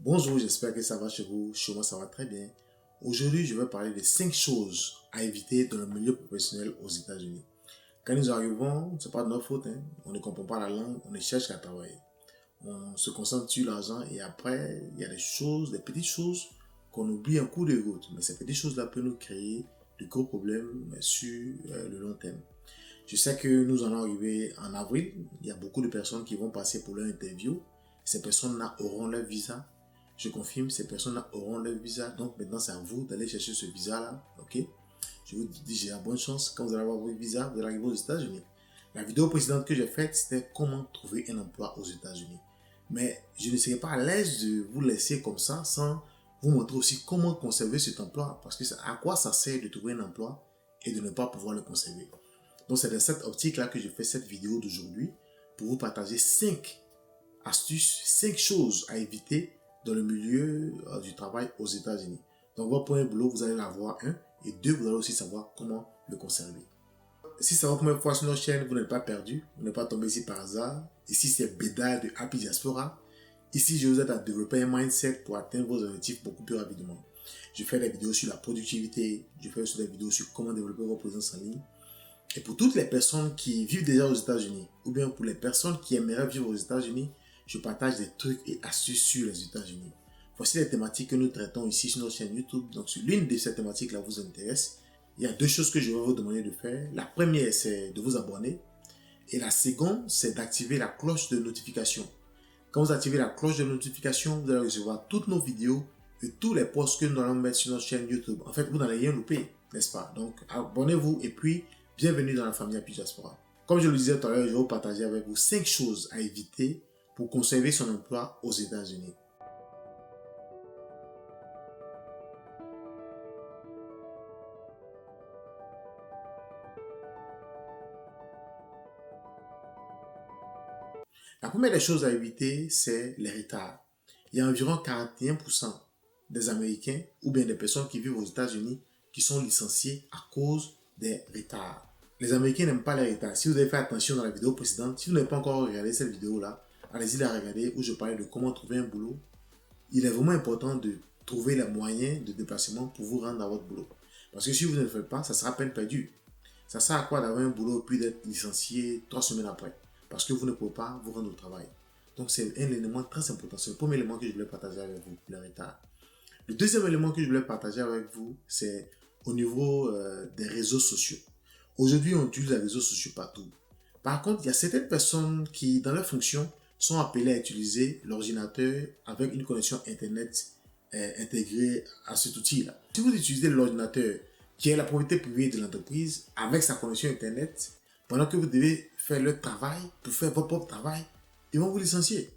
Bonjour, j'espère que ça va chez vous. Chez moi, ça va très bien. Aujourd'hui, je vais parler de 5 choses à éviter dans le milieu professionnel aux États-Unis. Quand nous arrivons, c'est pas de notre faute, hein. On ne comprend pas la langue, on ne cherche qu'à travailler. On se concentre sur l'argent et après, il y a des choses, des petites choses qu'on oublie en cours de route. Mais ces petites choses-là peuvent nous créer de gros problèmes sur le long terme. Je sais que nous allons arriver en avril. Il y a beaucoup de personnes qui vont passer pour leur interview. Ces personnes-là auront leur visa. Je confirme, ces personnes-là auront leur visa. Donc maintenant, c'est à vous d'aller chercher ce visa-là. Ok? Je vous dis, j'ai la bonne chance. Quand vous allez avoir votre visa, vous allez arriver aux États-Unis. La vidéo précédente que j'ai faite, c'était comment trouver un emploi aux États-Unis. Mais je ne serai pas à l'aise de vous laisser comme ça sans vous montrer aussi comment conserver cet emploi. Parce que à quoi ça sert de trouver un emploi et de ne pas pouvoir le conserver. Donc c'est dans cette optique-là que je fais cette vidéo d'aujourd'hui pour vous partager 5 astuces, 5 choses à éviter dans le milieu du travail aux États-Unis. Donc votre premier boulot, vous allez l'avoir, et 2, vous allez aussi savoir comment le conserver. Si c'est votre première fois sur notre chaîne, vous n'êtes pas perdu, vous n'êtes pas tombé ici par hasard. Ici c'est Béda de Happy Diaspora. Ici je vous aide à développer un mindset pour atteindre vos objectifs beaucoup plus rapidement. Je fais des vidéos sur la productivité, je fais aussi des vidéos sur comment développer votre présence en ligne. Et pour toutes les personnes qui vivent déjà aux États-Unis, ou bien pour les personnes qui aimeraient vivre aux États-Unis, je partage des trucs et astuces sur les États-Unis. Voici les thématiques que nous traitons ici sur notre chaîne YouTube. Donc, si l'une de ces thématiques-là vous intéresse, il y a 2 choses que je vais vous demander de faire. La première, c'est de vous abonner. Et la seconde, c'est d'activer la cloche de notification. Quand vous activez la cloche de notification, vous allez recevoir toutes nos vidéos et tous les posts que nous allons mettre sur notre chaîne YouTube. En fait, vous n'allez rien louper, n'est-ce pas? Donc, abonnez-vous et puis, bienvenue dans la famille Happy Diaspora. Comme je le disais tout à l'heure, je vais vous partager avec vous 5 choses à éviter pour conserver son emploi aux États-Unis. La première des choses à éviter, c'est les retards. Il y a environ 41% des Américains ou bien des personnes qui vivent aux États-Unis qui sont licenciés à cause des retards. Les Américains n'aiment pas les retards. Si vous avez fait attention dans la vidéo précédente, si vous n'avez pas encore regardé cette vidéo-là, allez-y la regarder où je parlais de comment trouver un boulot. Il est vraiment important de trouver les moyens de déplacement pour vous rendre à votre boulot. Parce que si vous ne le faites pas, ça sera peine perdue. Ça sert à quoi d'avoir un boulot puis d'être licencié 3 semaines après? Parce que vous ne pouvez pas vous rendre au travail. Donc c'est un élément très important. C'est le premier élément que je voulais partager avec vous, le retard. Le deuxième élément que je voulais partager avec vous, c'est au niveau des réseaux sociaux. Aujourd'hui, on utilise les réseaux sociaux partout. Par contre, il y a certaines personnes qui, dans leur fonction, sont appelées à utiliser l'ordinateur avec une connexion Internet intégrée à cet outil-là. Si vous utilisez l'ordinateur qui est la propriété privée de l'entreprise avec sa connexion Internet, pendant que vous devez faire le travail, pour faire votre propre travail, ils vont vous licencier.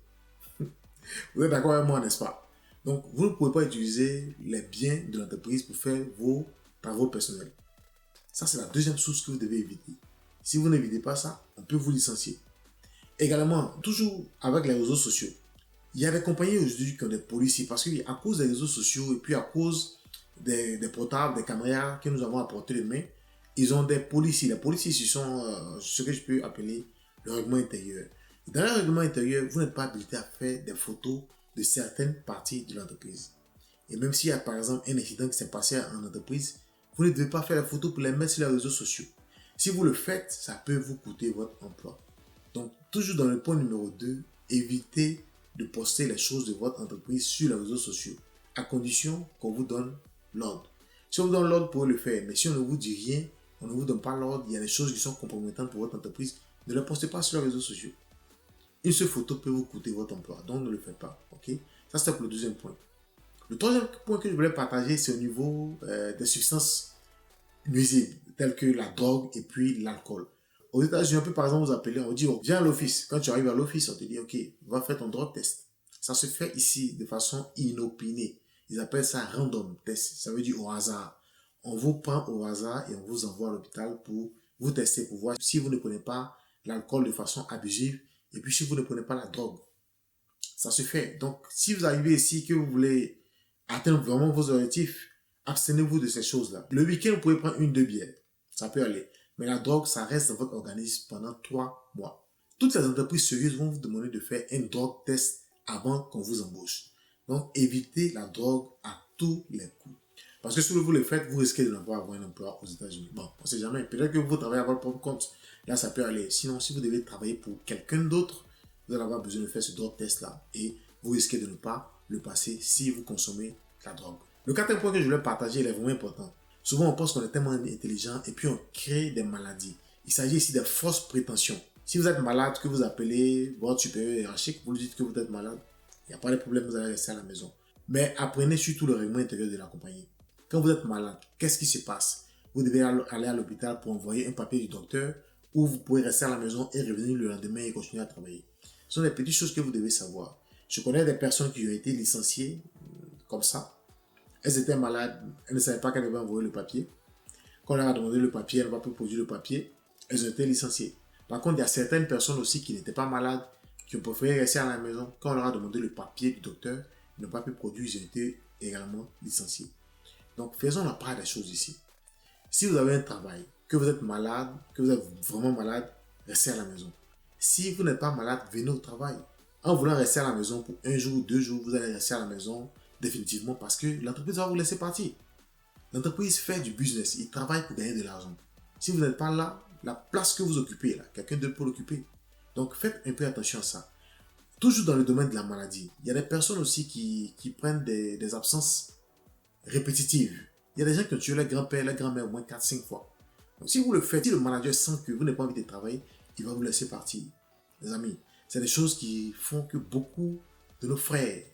Vous êtes d'accord avec moi, n'est-ce pas? Donc, vous ne pouvez pas utiliser les biens de l'entreprise pour faire vos travaux personnels. Ça, c'est la deuxième source que vous devez éviter. Si vous n'évitez pas ça, on peut vous licencier. Également, toujours avec les réseaux sociaux, il y a des compagnies aujourd'hui qui ont des policiers parce qu'à cause des réseaux sociaux et puis à cause des portables, des caméras que nous avons à portée de main, ils ont des policiers. Les policiers, ce sont ce que je peux appeler le règlement intérieur. Dans le règlement intérieur, vous n'êtes pas habilité à faire des photos de certaines parties de l'entreprise. Et même s'il y a par exemple un incident qui s'est passé en entreprise, vous ne devez pas faire la photo pour les mettre sur les réseaux sociaux. Si vous le faites, ça peut vous coûter votre emploi. Donc, toujours dans le point numéro 2, évitez de poster les choses de votre entreprise sur les réseaux sociaux, à condition qu'on vous donne l'ordre. Si on vous donne l'ordre, vous pouvez le faire, mais si on ne vous dit rien, on ne vous donne pas l'ordre, il y a des choses qui sont compromettantes pour votre entreprise, ne les postez pas sur les réseaux sociaux. Une seule photo peut vous coûter votre emploi, donc ne le faites pas. Ok? Ça, c'est pour le deuxième point. Le troisième point que je voulais partager, c'est au niveau des substances nuisibles, telles que la drogue et puis l'alcool. Aux États-Unis, on peut par exemple vous appeler, on dit, oh, viens à l'office. Quand tu arrives à l'office, on te dit, ok, va faire ton drug test. Ça se fait ici de façon inopinée. Ils appellent ça random test. Ça veut dire au hasard. On vous prend au hasard et on vous envoie à l'hôpital pour vous tester, pour voir si vous ne prenez pas l'alcool de façon abusive et puis si vous ne prenez pas la drogue. Ça se fait. Donc, si vous arrivez ici que vous voulez atteindre vraiment vos objectifs, abstenez-vous de ces choses-là. Le week-end, vous pouvez prendre 1-2 bières. Ça peut aller. Mais la drogue, ça reste dans votre organisme pendant 3 mois. Toutes les entreprises sérieuses vont vous demander de faire un drug test avant qu'on vous embauche. Donc, évitez la drogue à tous les coups. Parce que si vous le faites, vous risquez de ne pas avoir un emploi aux États-Unis. Bon, on ne sait jamais. Peut-être que vous travaillez à votre propre compte. Là, ça peut aller. Sinon, si vous devez travailler pour quelqu'un d'autre, vous allez avoir besoin de faire ce drug test-là. Et vous risquez de ne pas le passer si vous consommez la drogue. Le quatrième point que je voulais partager, il est vraiment important. Souvent, on pense qu'on est tellement intelligent et puis on crée des maladies. Il s'agit ici de fausses prétentions. Si vous êtes malade, que vous appelez votre supérieur hiérarchique, vous lui dites que vous êtes malade, il n'y a pas de problème, vous allez rester à la maison. Mais apprenez surtout le règlement intérieur de la compagnie. Quand vous êtes malade, qu'est-ce qui se passe? Vous devez aller à l'hôpital pour envoyer un papier du docteur ou vous pouvez rester à la maison et revenir le lendemain et continuer à travailler. Ce sont des petites choses que vous devez savoir. Je connais des personnes qui ont été licenciées comme ça. Elles étaient malades, elles ne savaient pas qu'elles devaient envoyer le papier. Quand on leur a demandé le papier, elles n'ont pas pu produire le papier. Elles ont été licenciées. Par contre, il y a certaines personnes aussi qui n'étaient pas malades, qui ont préféré rester à la maison. Quand on leur a demandé le papier du docteur, ils n'ont pas pu produire, ils ont été également licenciés. Donc, faisons la part des choses ici. Si vous avez un travail, que vous êtes malade, que vous êtes vraiment malade, restez à la maison. Si vous n'êtes pas malade, venez au travail. En voulant rester à la maison pour un jour, 2 jours, vous allez rester à la maison définitivement parce que l'entreprise va vous laisser partir. L'entreprise fait du business, il travaille pour gagner de l'argent. Si vous n'êtes pas là, la place que vous occupez, là, quelqu'un d'autre peut l'occuper. Donc faites un peu attention à ça. Toujours dans le domaine de la maladie, il y a des personnes aussi qui prennent des absences répétitives. Il y a des gens qui ont tué leur grand-père, leur grand-mère au moins 4-5 fois. Donc si vous le faites, si le manager sent que vous n'avez pas envie de travailler, il va vous laisser partir. Les amis, c'est des choses qui font que beaucoup de nos frères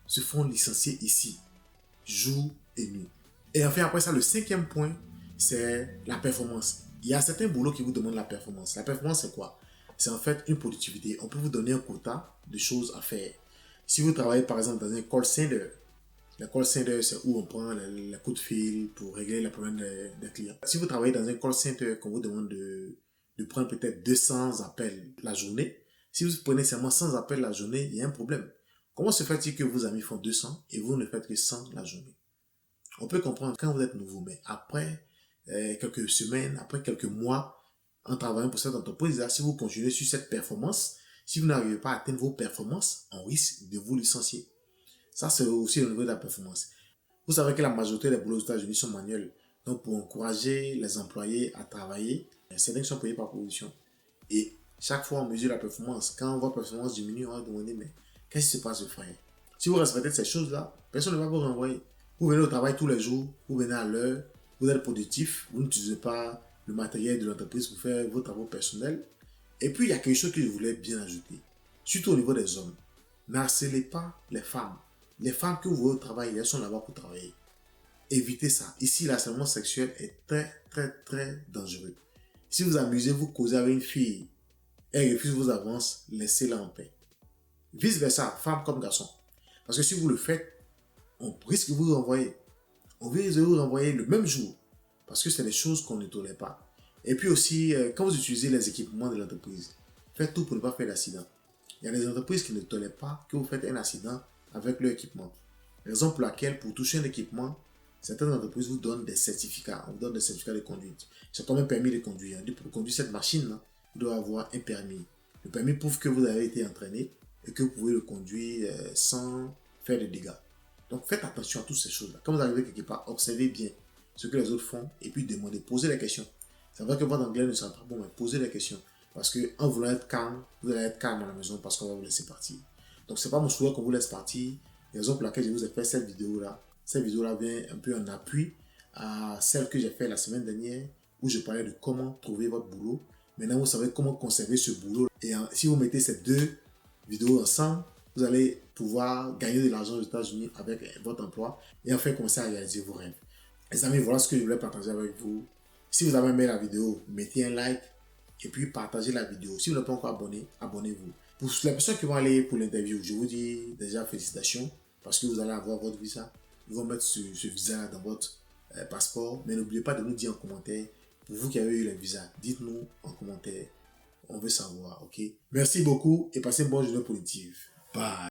se font licencier ici, jour et nuit. Et enfin, après ça, le cinquième point, c'est la performance. Il y a certains boulots qui vous demandent la performance. La performance, c'est quoi? C'est en fait une productivité. On peut vous donner un quota de choses à faire. Si vous travaillez par exemple dans un call center, le call center, c'est où on prend les coups de fil pour régler les problèmes des clients. Si vous travaillez dans un call center, qu'on vous demande de prendre peut-être 200 appels la journée, si vous prenez seulement 100 appels la journée, il y a un problème. Comment se fait-il que vos amis font 200 et vous ne faites que 100 la journée? On peut comprendre quand vous êtes nouveau, mais après quelques semaines, après quelques mois, en travaillant pour cette entreprise, là, si vous continuez sur cette performance, si vous n'arrivez pas à atteindre vos performances, on risque de vous licencier. Ça, c'est aussi au niveau de la performance. Vous savez que la majorité des boulots aux États-Unis sont manuels. Donc, pour encourager les employés à travailler, certains sont payés par position. Et chaque fois, on mesure la performance. Quand votre performance diminue, on va demander, mais qu'est-ce qui se passe, frère? Si vous respectez ces choses-là, personne ne va vous renvoyer. Vous venez au travail tous les jours, vous venez à l'heure, vous êtes productif, vous n'utilisez pas le matériel de l'entreprise pour faire vos travaux personnels. Et puis, il y a quelque chose que je voulais bien ajouter, surtout au niveau des hommes. N'harcelez pas les femmes. Les femmes que vous voyez au travail, elles sont là-bas pour travailler. Évitez ça. Ici, l'harcèlement sexuel est très, très, très dangereux. Si vous amusez, vous causez avec une fille, elle refuse vos avances, laissez-la en paix. Vice versa, femme comme garçon. Parce que si vous le faites, on risque de vous renvoyer. On risque de vous renvoyer le même jour. Parce que c'est des choses qu'on ne tolère pas. Et puis aussi, quand vous utilisez les équipements de l'entreprise, faites tout pour ne pas faire d'accident. Il y a des entreprises qui ne tolèrent pas que vous faites un accident avec leur équipement. Raison pour laquelle, pour toucher un équipement, certaines entreprises vous donnent des certificats. On vous donne des certificats de conduite. C'est comme un permis de conduire. Pour conduire cette machine-là, vous devez avoir un permis. Le permis prouve que vous avez été entraîné et que vous pouvez le conduire sans faire de dégâts. Donc faites attention à toutes ces choses-là. Quand vous arrivez quelque part, observez bien ce que les autres font et puis demandez, posez les questions. C'est vrai que votre anglais ne sera pas bon, mais posez les questions. Parce qu'en voulant être calme, vous allez être calme à la maison parce qu'on va vous laisser partir. Donc c'est pas mon souhait qu'on vous laisse partir. La raison pour laquelle je vous ai fait cette vidéo-là. Cette vidéo-là vient un peu en appui à celle que j'ai faite la semaine dernière où je parlais de comment trouver votre boulot. Maintenant, vous savez comment conserver ce boulot. Et si vous mettez ces deux vidéos ensemble, vous allez pouvoir gagner de l'argent aux États-Unis avec votre emploi et enfin commencer à réaliser vos rêves. Les amis, voilà ce que je voulais partager avec vous. Si vous avez aimé la vidéo, mettez un like et puis partagez la vidéo. Si vous n'êtes pas encore abonné, abonnez-vous. Pour les personnes qui vont aller pour l'interview, je vous dis déjà félicitations parce que vous allez avoir votre visa. Ils vont mettre ce visa dans votre passeport. Mais n'oubliez pas de nous dire en commentaire, pour vous qui avez eu le visa, dites-nous en commentaire. On veut savoir, ok? Merci beaucoup et passez une bonne journée positive. Bye.